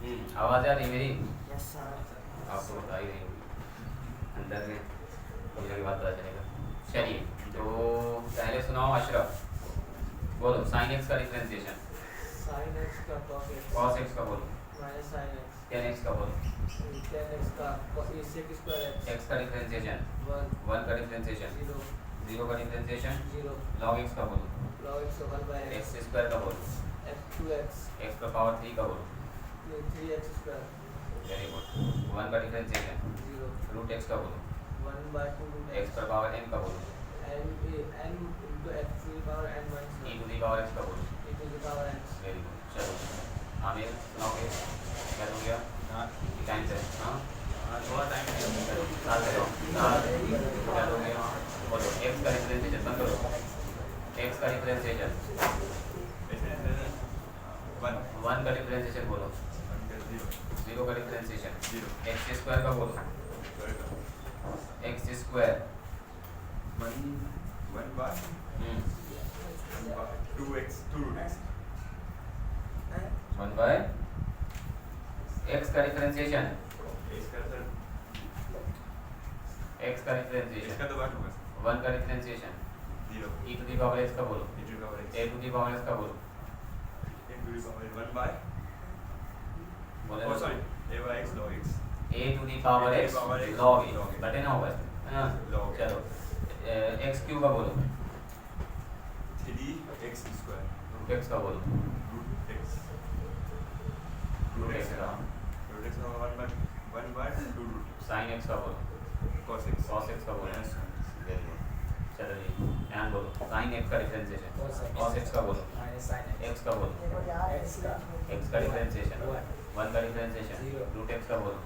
आवाज आ रही है मेरी? Yes sir. आपको बता ही नहीं होगी अंदर में, बोलने के बाद पता चलेगा। चलिए, तो पहले सुनाओ अशरफ, बोलो साइन एक्स का डिफरेंशिएशन। साइन एक्स का कॉस एक्स कॉस एक्स का बोलो। Minus sine x tan x का बोलो। टेन एक्स का सेक स्क्वायर एक्स एक्स का डिफरेंशिएशन। वन वन का डिफरेंशिएशन। जीरो जीरो का डिफरेंशिएशन। जीरो लॉग एक्स का बोलो। Log x one by x x square का बोलो। एक्स टू एक्स एक्स का पावर थ्री का बोलो। Three x square very good. One का डिफरेंशिएशन। जीरो रूट एक्स का बोलो। One by two root x पर पावर एन का बोलो। N into x to the power n minus e to the power x का बोलो। e to the power x. Very good. चलो आमिर सुनाओगे क्या हो गया? टाइम से हाँ थोड़ा टाइम साथ करो क्या हो गया? बोलो एक्स का डिफरेंशिएशन बंद करो। एक्स का डिफरेंशिएशन। वन का डिफरेंशिएशन बोलो। जीरो का डिफरेंशिएशन। एक्स स्क्वायर का बोलो। X square. One by two x two root x one by x का डिफरेंशिएशन। एक्स का डिफरेंशिएशन। इसका तो बात होगा वन का differentiation. Zero e to the power x का बोलो। e to the power x a to the power x का बोलो। e to the power 1 by बोले oh sorry a by x log x a to the power x power x log log x x। बटे ना होगा हाँ Log x। चलो x cube का बोलो। 3x square रूट एक्स का बोलो। root x रूट एक्स का root x होगा 1 by 2 root साइन एक्स का बोलो। cos x कॉस एक्स का बोलो। minus very good. चलो जी ध्यान बोलो। साइन एक्स का डिफरेंशिएशन। कॉस एक्स का बोलो। माइनस साइन एक्स का बोलो। एक्स का एक्स का डिफरेंशिएशन। वन का डिफरेंशिएशन। जीरो। रूट एक्स का बोलो।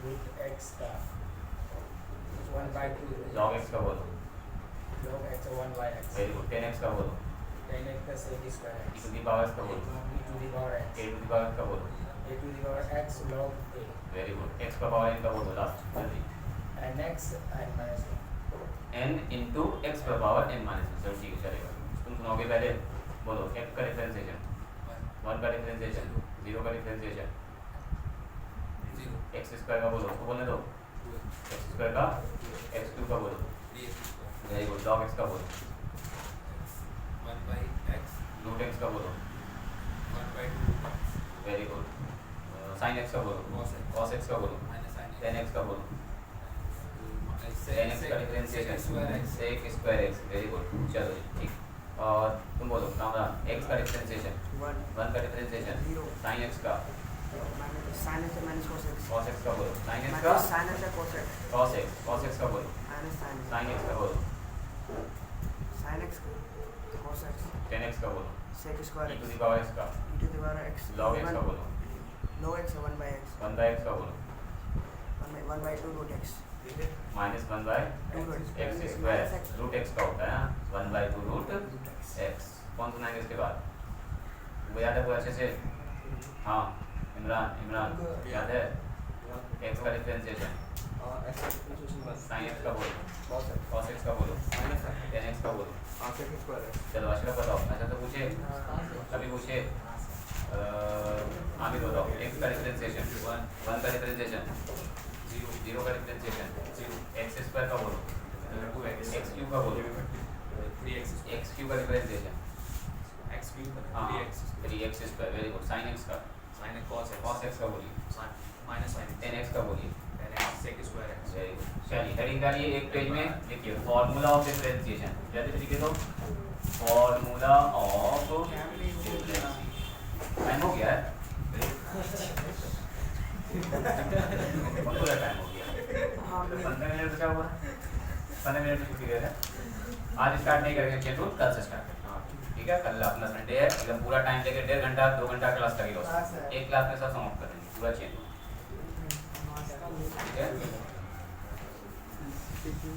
रूट एक्स का one by two log x का बोलो। Log x one by x very good. Tan x का बोलो। टेन एक्स का sec square e x to the power x का बोलो। e to the power x a to the power x का बोलो। a to the power x log a very good. X का power n का बोलो last जल्दी। and x and minus 1 n into x पर power n minus one. चलो ठीक है चलेगा। तुम सुनोगे पहले बोलो। एक्स का डिफरेंशिएशन। वन का डिफरेंशिएशन। जीरो का डिफरेंशिएशन। एक्स स्क्वायर का बोलो। उसको बोलने दो। एक्स स्क्वायर का एक्स क्यूब का बोलो। Very good. लॉग एक्स का बोलो। रूट एक्स का बोलो। Very good. साइन एक्स का बोलो। कॉस एक्स का बोलो। टेन एक्स का बोलो। टेन एक्स का differentiation. Sec square x. Very good. चलो जी ठीक। और तुम बोलो कामरान। एक्स का डिफरेंशिएशन। वन वन का डिफरेंशिएशन। जीरो साइन एक्स का। Sine x minus cos x cos x का बोलो। साइन एक्स का minus sine x cos x cos x. Cos x का बोलो। माइनस साइन एक्स का बोलो। Sine x cos x tan x का बोलो। Sec square E to x the power x का। e to the power x log x का बोलो। log x 1 by x one by x का बोलो। 1 by 2 root x minus one by 2 root x square. Root x का होता है one by two root x. कौन सुनाएंगे इसके बाद? वो याद है वो अच्छे से? हाँ इमरान याद है? एक्स का डिफरेंशिएशन। साइन एक्स का बोलो। कॉस एक्स का बोलो। टेन एक्स का बोलो। चलो अशरफ बताओ। अच्छा तो पूछे अभी पूछे आमिर बताओ। एक्स का डिफरेंशिएशन। वन का डिफरेंशिएशन। जीरो का डिफरेंशिएशन। एक्स स्क्वायर का बोलो। एक्स क्यूब का बोलो। एक्स क्यूब का डिफरेंशिएशन। हाँ 3x square. Very good. Sign x का। कॉस एक्स का बोलिए। टेन एक्स का बोलिए। Very good. चलिए हेडिंग डालिए एक पेज में। लिखिए फॉर्मूला ऑफ डिफरेंशिएशन। जल्दी लिखिए तो फॉर्मूला ऑफ डिफरेंशिएशन। टाइम हो गया है। पूरा टाइम हो गया। 15 मिनट बचा हुआ है। 15 मिनट में छुट्टी दे रहे हैं। आज स्टार्ट नहीं करेंगे शेड्यूल, कल से स्टार्ट करेंगे। ठीक है कल अपना संडे है। एकदम पूरा टाइम लेके 1.5 घंटा 2 घंटा क्लास लगेगा। एक क्लास में सब समाप्त कर देंगे पूरा चेंज। ठीक है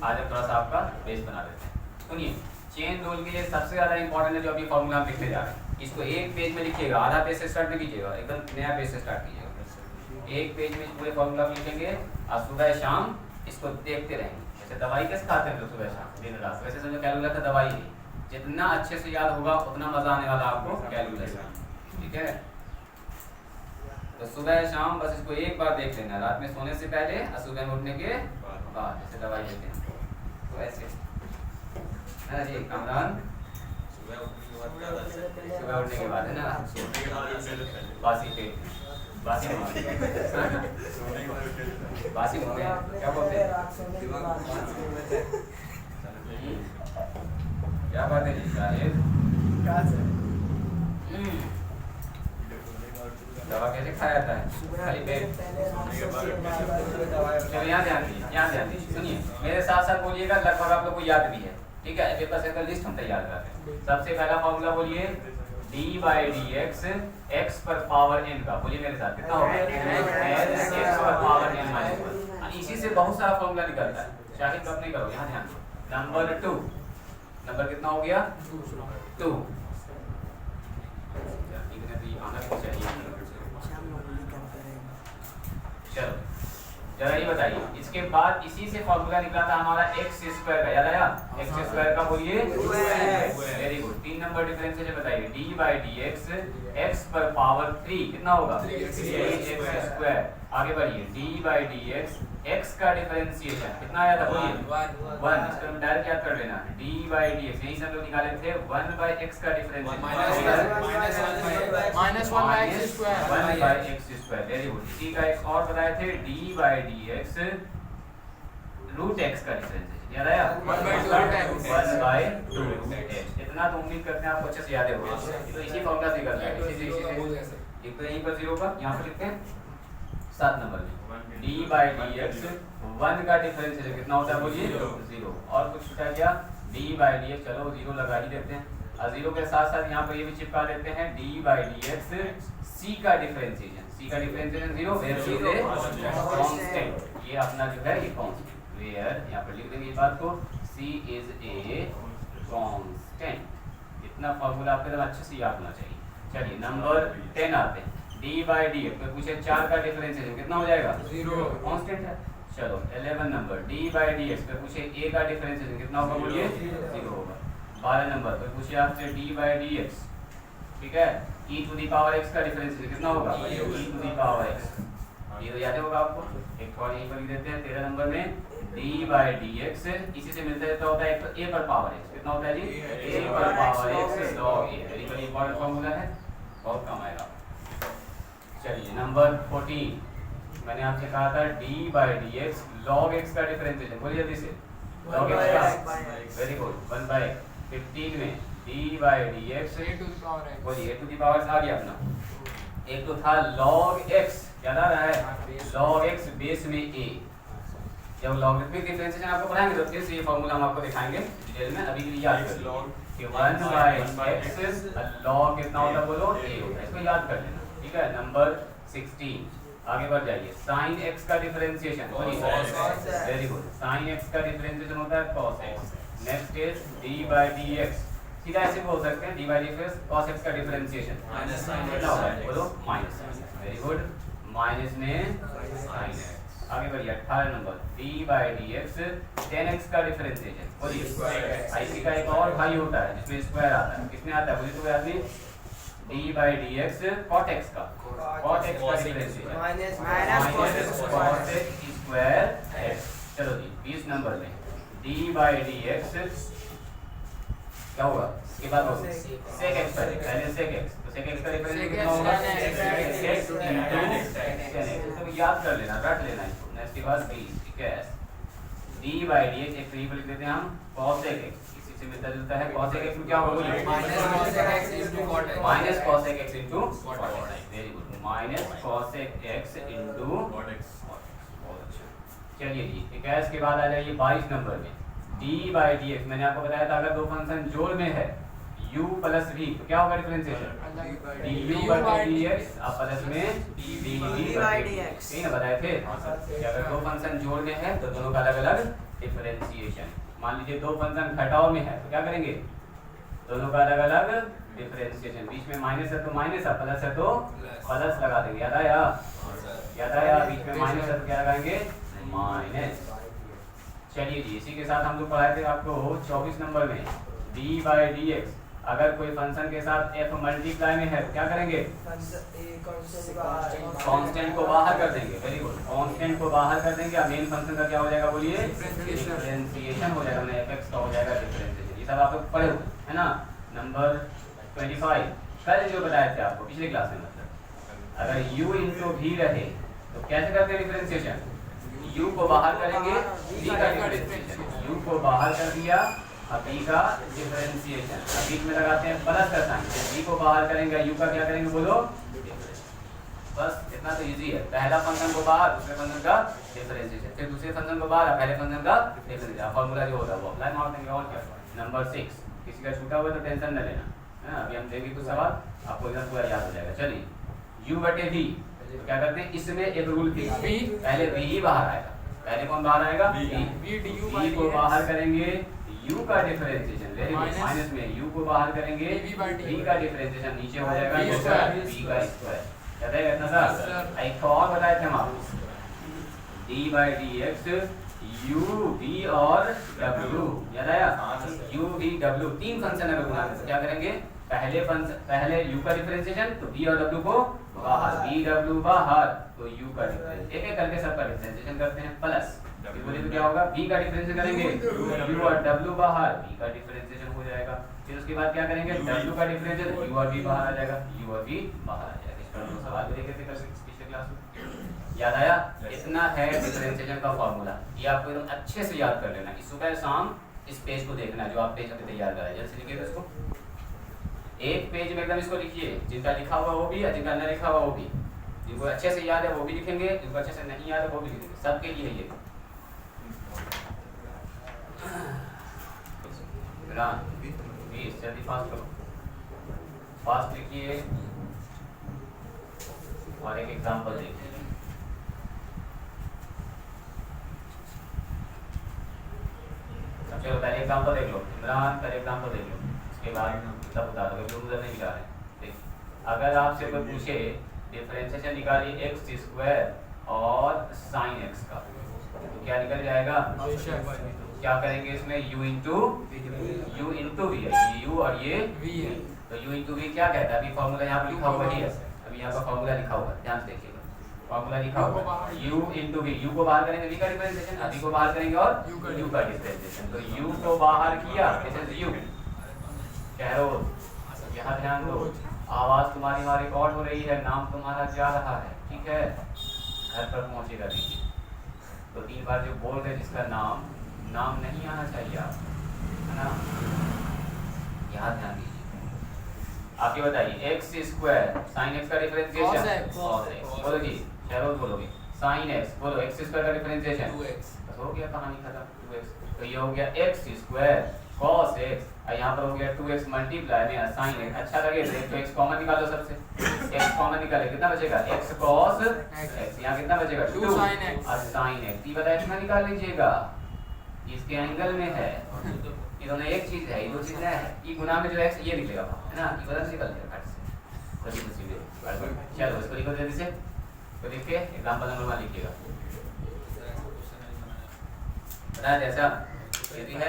आज हम थोड़ा सा आपका बेस बना देते हैं। सुनिए चेन रूल के सबसे ज़्यादा इंपॉर्टेंट है जो अभी फॉर्मूला हम लिखने जा रहे हैं। इसको एक पेज में लिखिएगा। आधा पेज से स्टार्ट नहीं कीजिएगा। एकदम नया पेज से स्टार्ट कीजिएगा। एक पेज में पूरे फॉर्मूला लिखेंगे और सुबह शाम इसको देखते रहेंगे। जैसे दवाई कैसे खाते हैं तो सुबह शाम दिन रात, वैसे समझो कैलकुलस का दवाई नहीं। जितना अच्छे से याद होगा उतना मजा आने वाला आपको कैलकुलस का। ठीक है तो सुबह शाम बस इसको एक बार देख लेना, रात में सोने से पहले और सुबह में उठने के बाद, जैसे दवाई लेते हैं तो ऐसे है ना जी कामरान। सुबह उठने के बाद ज़्यादा अच्छा है। सुबह उठने के बाद है ना, सोने के बाद उठने से पहले। बासी पेट बासी सोने के बाद उठने से पहले। बासी होते हैं क्या बोलते हैं, क्या बात है जी शाहिद। दवा कैसे खाया जाता है, खाली पेट। चलो यहाँ ध्यान दीजिए, यहाँ ध्यान दीजिए, सुनिए मेरे साथ साथ बोलिएगा, लगभग आप लोग को याद भी है, ठीक है। पेपर से लिस्ट हम तैयार कर रहे हैं। सबसे पहला फॉर्मूला बोलिए d/dx x पर पावर n का, बोलिए मेरे साथ कितना होगा, x पर पावर n -1। इसी से बहुत सारा फॉर्मूला निकलता है, शाहिद कब नहीं करो, यहाँ ध्यान दो। नंबर 2, नंबर कितना हो गया 2, आना भी चाहिए। चलो जरा ये बताइए, इसके बाद इसी से फॉर्मूला निकला था हमारा x² का, याद आया, x² का बोलिए, वेरी गुड। 3 नंबर डिफरेंशिएशन बताइए, d/dx x पर पावर 3 कितना होगा 3x²। आगे बढ़िए, d/dx x का डिफरेंशिएशन कितना आया था बोलिए 1। इसको हम डायरेक्ट याद कर लेना, d/dx यही से हम लोग निकाले थे 1/x का डिफरेंशिएशन -1/x²। Very good. इसी का एक और बताए थे, d/dx √x का डिफरेंशिएशन, याद आया 1/√x। इतना तो उम्मीद करते हैं आपको अच्छे से याद होगा, तो इसी फॉर्मूला से करना है। इसी से एक तो यहीं पर 0 का, यहाँ पर लिखते हैं 7 नंबर में d/dx 1 का डिफरेंशिएशन कितना होता है बोलिए 0। और कुछ छूटा क्या, d/dx, चलो 0 लगा ही देते हैं, और 0 के साथ साथ यहाँ पर ये भी चिपका देते हैं, d/dx c का डिफरेंशिएशन, c का डिफरेंशिएशन 0 वेयर कांस्टेंट, ये अपना जो है ये कांस्टेंट, वेयर यहाँ पर लिख देंगे इस बात को, c इज ए कांस्टेंट। इतना फार्मूला आपको एकदम अच्छे से याद होना चाहिए। चलिए नंबर 10 आते हैं, d/dx पे पूछे 4 का डिफरेंशिएशन कितना हो जाएगा 0, कांस्टेंट है। चलो 11 नंबर, d/dx पे पूछे a का डिफरेंशिएशन कितना होगा बोलिए 0 होगा। 12 नंबर पे पूछे आपसे d/dx, ठीक है, e⁻x का डिफरेंशिएशन कितना होगा e⁻x, ये तो याद होगा आपको। एक और यहीं पर लिख देते हैं 13 नंबर में, d/dx इसी से मिलता जुलता होता है a पर पावर x, कितना होता है जी a पर power x log a, very very important formula है, बहुत काम आएगा। चलिए नंबर 14, मैंने आपसे कहा था d/dx log x का डिफरेंशिएशन, बोलिए जल्दी से log x का, वेरी गुड 1/x। 15 में d/dx बोलिए a⁻x आ गया अपना, एक तो था log x, याद आ रहा है log x बेस में a। जब लॉगरिथमिक डिफरेंशिएशन आपको पढ़ाएंगे तो फिर से ये फार्मूला हम आपको दिखाएंगे डिटेल में, अभी के लिए याद कर लो कि 1/x log कितना होता है बोलो a होता है, इसको याद कर लेना, ठीक है। नंबर 16 आगे बढ़ जाइए, sin x का differentiation, very good, sin x का डिफरेंशिएशन होता है cos x। Next is d/dx, सीधा ऐसे बोल सकते हैं d/dx cos x का डिफरेंशिएशन कितना होता है बोलो -sin, वेरी गुड, माइनस में sin x। आगे बढ़िए 18 नंबर, d/dx tan x का डिफरेंशिएशन, बोलिए IC का एक और भाई होता है जिसमें स्क्वायर आता है, किसमें आता है बोलिए तो आदमी d/dx cot x का, cot x का डिफरेंशिएशन cos x स्क्वायर x। चलो जी 20 नंबर में d/dx क्या होगा, इसके बाद होगा sec x, पहले sec x, तो sec x का डिफरेंशिएशन कितना होगा sec x tan x, तो याद कर लेना, रट लेना इसको। नेक्स्ट के बाद 20, ठीक है, d/dx एक ट्रिपल लिख देते हैं हम cos x, इसी से मिलता जुलता है cos x में क्या होगा बोलिए -cos x into cot x, very good, -cos x into cot x, बहुत अच्छा। चलिए जी ठीक है, इसके बाद आ जाइए 22 नंबर में, d/dx मैंने आपको बताया था अगर दो फंक्शन जोड़ में है u प्लस v तो क्या होगा डिफरेंशिएशन du/dx और प्लस में dv/dx, यही ना बताए थे कि अगर दो फंक्शन जोड़ में है तो दोनों का अलग अलग डिफरेंशिएशन। मान लीजिए दो फंक्शन घटाव में है तो क्या करेंगे, दोनों का अलग अलग डिफरेंशिएशन, बीच में माइनस है तो माइनस है, प्लस है तो प्लस लगा देंगे, याद आया, याद आया, बीच में माइनस है तो क्या लगाएंगे माइनस। चलिए जी इसी के साथ हम लोग पढ़ाए थे आपको 24 नंबर में d/dx अगर कोई फंक्शन के साथ f मल्टीप्लाई में है तो क्या करेंगे? कांस्टेंट को बाहर कर देंगे। वेरी गुड, कांस्टेंट को बाहर कर देंगे। अब मेन फंक्शन का क्या हो जाएगा बोलिए? डिफरेंशिएशन हो जाएगा, मैंने fx का हो जाएगा डिफरेंशिएशन। ये सब आप लोग पढ़े हो है ना। नंबर 25 कल जो बताए थे आपको पिछले क्लास में, मतलब अगर u इंटू v रहे तो कैसे करते हैं डिफरेंशिएशन? u को बाहर करेंगे, v का डिफरेंशिएशन, u को बाहर कर दिया, अब v का डिफरेंशिएशन, अब बीच में लगाते हैं प्लस का साइन, v को बाहर करेंगे, u का क्या करेंगे बोलो? बस इतना तो इजी है। पहला फंक्शन को बाहर, दूसरे फंक्शन का डिफरेंशिएशन, फिर दूसरे फंक्शन को बाहर, पहले फंक्शन का डिफरेंशिएशन। फॉर्मूला जो होता है वो अप्लाई मार देंगे और क्या। नंबर 6 किसी का छूटा हुआ तो टेंशन न लेना है ना, अभी हम देंगे कुछ सवाल, आपको एकदम पूरा याद हो जाएगा। चलिए u बटे v, तो क्या करते हैं इसमें एक रूल थी, पहले v ही बाहर आएगा। पहले कौन बाहर आएगा? v को बाहर करेंगे, u का डिफरेंशिएशन, वेरी गुड, माइनस में u को बाहर करेंगे, v का डिफरेंशिएशन नीचे हो जाएगा v का स्क्वायर। याद है इतना सा? एक और बताए थे हम आपको, d/dx u v और w, याद आया? u v w तीन फंक्शन अगर गुना करें तो क्या करेंगे? पहले u का डिफरेंशिएशन तो v और w को बाहर, v w बाहर तो u का डिफरेंशिएशन, एक एक करके सबका डिफरेंशिएशन करते हैं। प्लस बोले तो क्या होगा? v का डिफरेंशिएशन करेंगे, u और w बाहर, v का डिफरेंशिएशन हो जाएगा। फिर उसके बाद क्या करेंगे? w का डिफरेंशिएशन, u और v बाहर आ जाएगा, u और v बाहर आ जाएगा। इस पर हम सवाल भी देखे थे कल पिछले क्लास में, याद आया? इतना है डिफरेंशिएशन का फॉर्मूला, ये आपको एकदम अच्छे से याद कर लेना। इस सुबह शाम इस पेज को देखना जो आप पेज पे तैयार करा है, जल्द से लिखिए इसको, एक पेज में एकदम इसको लिखिए, जिनका लिखा हुआ वो भी और जिनका न लिखा हुआ वो भी, जिनको अच्छे से याद है वो भी लिखेंगे, जिनको अच्छे से नहीं याद है वो भी लिखेंगे, सबके लिए ये। जल्दी फास्ट करो, फास्ट लिखिए और एक एग्जांपल देखिए। चलो पहले एग्जांपल देख लो, इमरान पहले एग्जांपल देख लो, उसके बाद सब बता दो, जो उधर नहीं निकाल रहे। देखिए अगर आपसे कोई पूछे डिफरेंशिएशन निकालिए x² और sin x का, तो क्या निकल जाएगा? क्या करेंगे इसमें? u इंटू v है, ये u और ये v है, तो u इंटू v क्या कहता है? अभी फॉर्मूला यहाँ पर लिखा हुआ ही है, अभी यहाँ पर फॉर्मूला लिखा हुआ है, ध्यान से देखिएगा, फॉर्मूला लिखा हुआ है u इंटू v, u को बाहर करेंगे v का डिफरेंशिएशन, v को बाहर करेंगे और u का डिफरेंशिएशन, तो u को बाहर किया, दिस इज u। कहो यहाँ ध्यान दो, आवाज तुम्हारी वहाँ रिकॉर्ड हो रही है, नाम तुम्हारा जा रहा है, ठीक है, घर पर पहुंचेगा दीजिए। तो 3 बार जो बोल रहे जिसका नाम नहीं आना चाहिए आप, है ना, यहाँ ध्यान दीजिए। आप ये बताइए x² sin x का डिफरेंशिएशन cos x, बोलो जी, शहरोज बोलोगे sin x, बोलो x² का डिफरेंशिएशन 2x, बस हो गया, कहानी खत्म, 2x। तो ये हो गया x² cos x, और यहाँ पर हो गया 2x मल्टीप्लाई में sin x। अच्छा लगे तो x कॉमन निकालो, सबसे x कॉमन निकाले, कितना बचेगा? x cos x, यहाँ कितना बचेगा? 2 sin x और sin x, ये बताइए कितना निकाल लीजिएगा, इसके एंगल में है, ये दोनों एक चीज है, ये दो चीजें है, ये गुना में जो x ये निकलेगा, है ना, ये बदल निकल जाएगा फट से। चलो इसको लिखो जल्दी से, तो लिख के एग्जांपल नंबर 1 लिखिएगा, बताया जैसा यदि है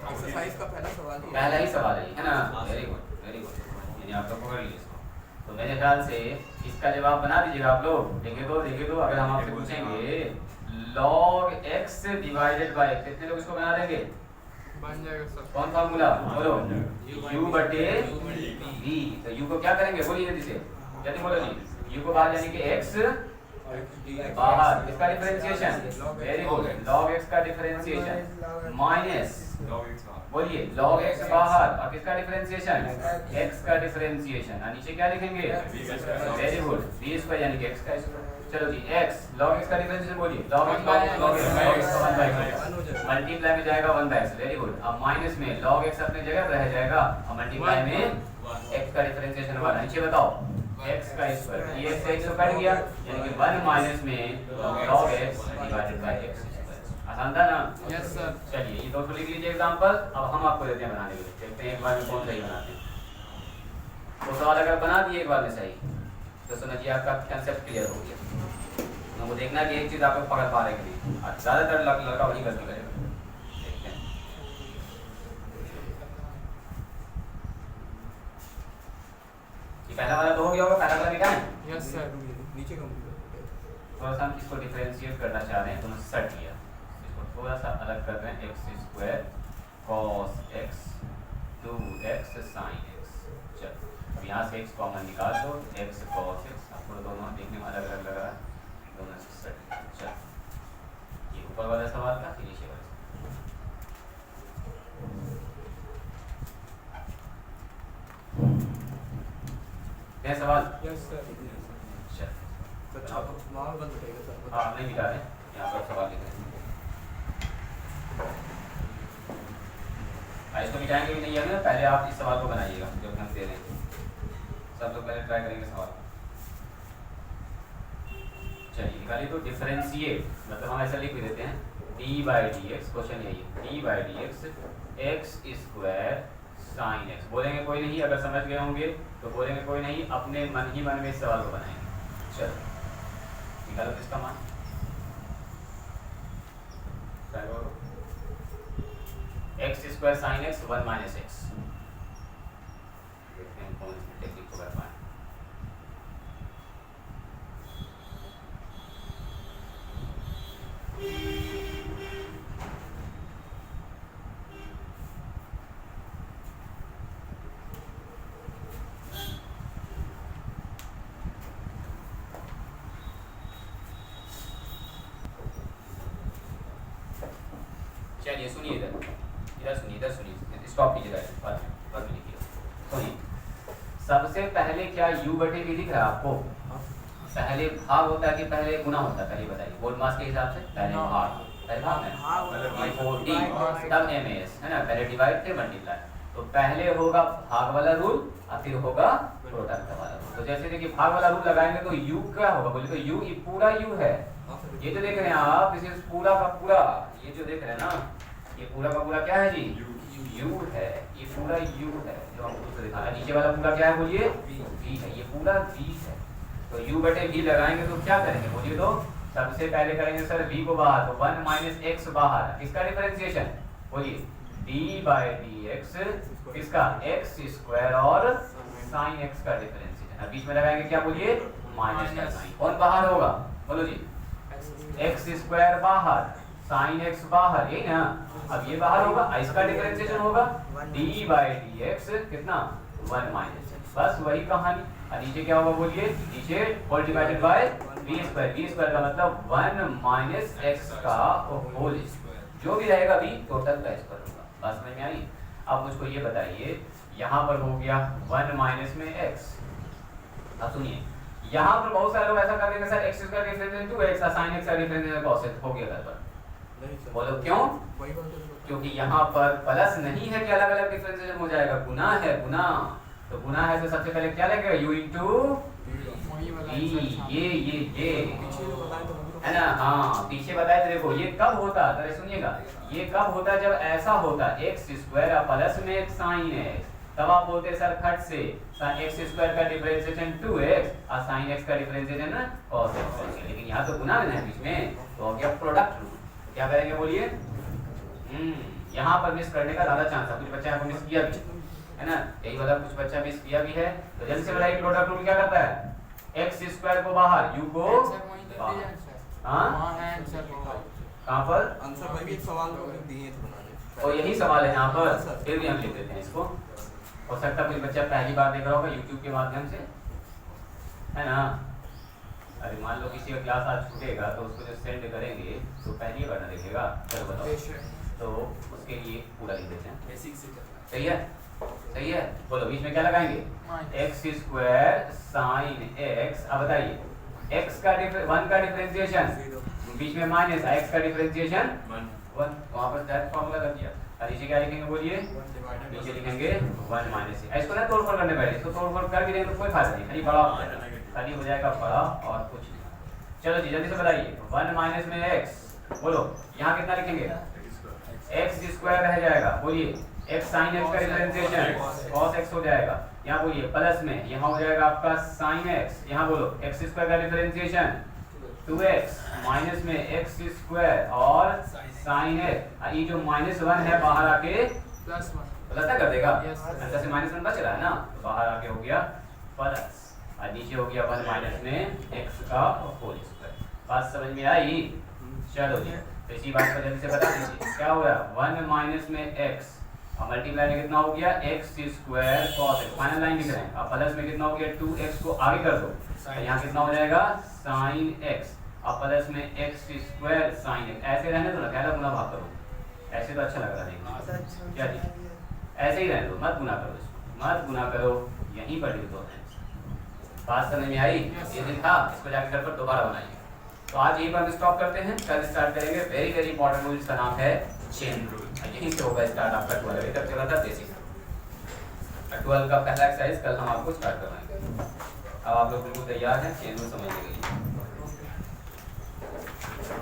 एक्सरसाइज का पहला ही सवाल है ना, वेरी गुड वेरी गुड, यानी आप लोग पकड़ लीजिए इसको। तो मेरे ख्याल से इसका जवाब बना दीजिएगा आप लोग, देखे तो अगर हम आपसे पूछेंगे log x डिवाइडेड बाय, कितने लोग इसको बना देंगे? बन जाएगा सर। कौन फार्मूला बोलो? u बटे v, तो u को क्या करेंगे बोलिए जल्दी से, जल्दी बोलो जी, u को बाहर यानी कि x बाहर, इसका differentiation, very good, log x का डिफरेंशिएशन माइनस, बोलिए log x बाहर और किसका डिफरेंशिएशन? x का डिफरेंशिएशन, और नीचे क्या लिखेंगे? वेरी गुड, v² यानी कि x का स्क्वायर। चलो जी x log x का डिफरेंशिएशन बोलिए, log x का 1/x मल्टीप्लाई में जाएगा 1/x, वेरी गुड। अब माइनस में log x अपनी जगह पर रह जाएगा और मल्टीप्लाई में x का डिफरेंशिएशन वाला, नीचे बताओ x का स्क्वायर, ये x से x कट गया यानी कि 1 माइनस में log x divided by x square. आसान था ना? Yes sir. चलिए ये दो लिख लीजिए एग्जांपल, अब हम आपको देते हैं बनाने के लिए, देखते हैं एक बार में कौन सही बनाते हैं। तो सवाल अगर बना दिए एक बार में सही तो समझिए आपका कंसेप्ट क्लियर हो गया। हमको देखना कि एक चीज आप लोग पकड़ पा रहे हैं, ज्यादातर लड़का वही गलती करेगा। देखते हैं पहला वाला तो हो गया होगा, पहला वाला मिटा है। Yes sir. नीचे कंप्लीट थोड़ा सा हम इसको डिफरेंशिएट करना चाह रहे हैं, तो हमने सेट किया, इसको थोड़ा सा अलग कर रहे हैं। X square cos x 2x sine x. चल अब यहाँ से x कॉमन निकाल दो, x कॉस एक्स। आपको दोनों देखने में अलग अलग लग रहा है, दोनों से सेट। चल ये ऊपर वाला सवाल था, फिर नीचे वाला क्या सवाल। Yes sir. चल बच्चा आप वहाँ बंद करेगा सर। हाँ नहीं मिटा रहे, यहाँ पर सवाल लिख रहे हैं। इसको मिटाएंगे भी नहीं है ना, पहले आप इस सवाल को बनाइएगा जो हम दे रहे हैं। सब लोग पहले ट्राई करेंगे सवाल। चलिए निकालिए। तो डिफरेंशिएट मतलब हम ऐसा लिख भी देते हैं, D by D x, question यही है, D by D x x square sine x. बोलेंगे कोई नहीं, अगर समझ गए होंगे तो बोलेंगे कोई नहीं, अपने मन ही मन में इस सवाल को बनाएंगे। चलो निकालो किसका मान। X square sine x 1 minus x. देखते हैं कौन सी टेक्निक को कर पाए। चलिए सुनिए, इधर सुनिए, इधर सुनिए, स्टॉप कीजिएगा, बाद में लिखिए। सुनिए, सबसे पहले क्या u बटे v दिख रहा है आपको? पहले भाग होता है कि पहले गुना होता है, पहले बताइए। बोल मास के हिसाब से पहले भाग, पहले भाग है 4d तब ms है ना, पहले डिवाइड फिर मल्टीप्लाई। तो पहले होगा भाग वाला रूल और फिर होगा प्रोडक्ट वाला रूल। तो जैसे देखिए भाग वाला रूल लगाएंगे तो u क्या होगा, बोले तो u ये पूरा u है, ये जो देख रहे हैं आप, इसे पूरा का पूरा, ये जो देख रहे हैं ना, ये पूरा का पूरा क्या है जी, u है, ये पूरा u है जो हमको दिखा रहा है। नीचे वाला पूरा क्या है बोलिए, v है, ये पूरा v है। तो u बटे v लगाएंगे तो क्या करेंगे बोलिए। तो सबसे पहले करेंगे सर v को बाहर, तो 1 माइनस एक्स बाहर, किसका डिफरेंशिएशन बोलिए, d बाई डी एक्स, किसका x स्क्वायर और साइन x का डिफरेंशिएशन। अब बीच में लगाएंगे क्या बोलिए, माइनस का साइन। कौन बाहर होगा बोलो जी, एक्स स्क्वायर बाहर, साइन एक्स बाहर, यही ना। अब ये बाहर होगा, इसका डिफरेंशिएशन होगा डी बाई डी एक्स कितना 1 माइनस एक्स, बस वही कहानी। और नीचे क्या होगा बोलिए, नीचे whole divided by b square, b square का मतलब 1 माइनस एक्स का होल स्क्वायर, जो भी रहेगा बी टोटल का स्क्वायर होगा। बात समझ में आई। अब मुझको ये बताइए, यहाँ पर हो गया 1 माइनस में एक्स। अब सुनिए, यहाँ पर बहुत सारे लोग ऐसा कर देंगे sir x square differentiation 2x sine x का डिफरेंशिएशन cos x हो गया घर पर। बोलो क्यों, क्योंकि यहाँ पर प्लस नहीं है कि अलग अलग डिफरेंशिएशन हो जाएगा, गुना है, गुना। तो गुना है तो सबसे पहले क्या लगेगा, u इंटू ये है ना। हाँ पीछे बताए थे, देखो ये कब होता है, सुनिएगा, ये कब होता है जब ऐसा होता है एक्स स्क्वायर प्लस में एक साइन एक्स, तब आप बोलते हैं सर खट से एक्स स्क्वायर का डिफरेंशिएशन 2x और साइन x का डिफरेंशिएशन cos x। लेकिन यहाँ तो गुना है बीच में, तो हो गया प्रोडक्ट रूल। क्या करेंगे बोलिए, यहाँ पर मिस करने का ज्यादा चांस है, कुछ बच्चा को मिस किया भी है ना, यही वाला कुछ बच्चा मिस किया भी है। तो जल्दी से बताइए प्रोडक्ट रूल क्या करता है, एक्स स्क्वायर को बाहर, u को कहाँ पर आंसर भाई भी एक सवाल दिए थे बनाने, और यही सवाल है यहाँ पर, फिर भी हम लिख देते हैं इसको। हो सकता है कोई बच्चा पहली बार देख रहा होगा YouTube के माध्यम से, है ना। अरे मान लो किसी का क्लास आज छूटेगा तो उसको जो सेंड करेंगे तो पहली बार ना देखेगा, चलो बताओ, तो उसके लिए पूरा लिख देते हैं। सही है, सही है। बोलो बीच में क्या लगाएंगे, एक्स स्क्वायर साइन एक्स। अब बताइए एक्स का 1 का डिफरेंशिएशन, बीच में माइनस एक्स का डिफरेंशिएशन 1, वहाँ पर डायरेक्ट फॉर्मूला लग गया। नीचे क्या लिखेंगे बोलिए, नीचे लिखेंगे 1 माइनस। इसको ना तोड़फोड़ करने पड़े, इसको तोड़फोड़ कर भी देंगे तो कोई फायदा नहीं, खाली बड़ा हो जाएगा, खाली हो जाएगा बड़ा और कुछ नहीं। चलो जी जल्दी से बताइए, 1 माइनस में x, बोलो यहाँ कितना लिखेंगे, एक्स स्क्वायर रह जाएगा, बोलिए एक्स साइन एक्स का डिफरेंशिएशन cos x हो जाएगा। यहाँ बोलिए प्लस में, यहाँ हो जाएगा आपका साइन एक्स, यहाँ बोलो एक्स स्क्वायर का डिफरेंशिएशन 2x माइनस में एक्स स्क्वायर और साइन एक्स, ये जो -1 है बाहर आके +1 कर देगा, ऐसा से -1 बच रहा है ना, तो बाहर आके हो गया प्लस और नीचे हो गया 1 माइनस में x का होल स्क्वायर। बात समझ में आई? चलो जी, तो इसी बात को जल्दी से बता दीजिए क्या हो गया 1 माइनस में x और मल्टीप्लाई में कितना हो गया x square cos x। Final line लिख रहे हैं। अब प्लस में कितना हो गया 2x को आगे कर दो तो यहाँ कितना हो जाएगा sin x और प्लस में x स्क्वायर sin x। ऐसे रहने दो ना, पहला गुना भाग करो, ऐसे तो अच्छा लग रहा है। क्या जी, ऐसे ही रहने दो, मत गुना करो, इसको मत गुना करो, यहीं पर लिख दो। बात समझ में आई? ये दिन था, इसको जाकर घर पर दोबारा बनाइए। तो आज यहीं पर हम स्टॉप करते हैं, कल स्टार्ट करेंगे वेरी वेरी इंपॉर्टेंट रूल, इसका नाम है चेन रूल। यहीं से होगा स्टार्ट आपका 12 अभी तक चला था बेसिक। 12 का पहला एक्सरसाइज कल हम आपको स्टार्ट करवाएंगे। अब आप लोग बिल्कुल तैयार हैं चेन रूल समझने के लिए?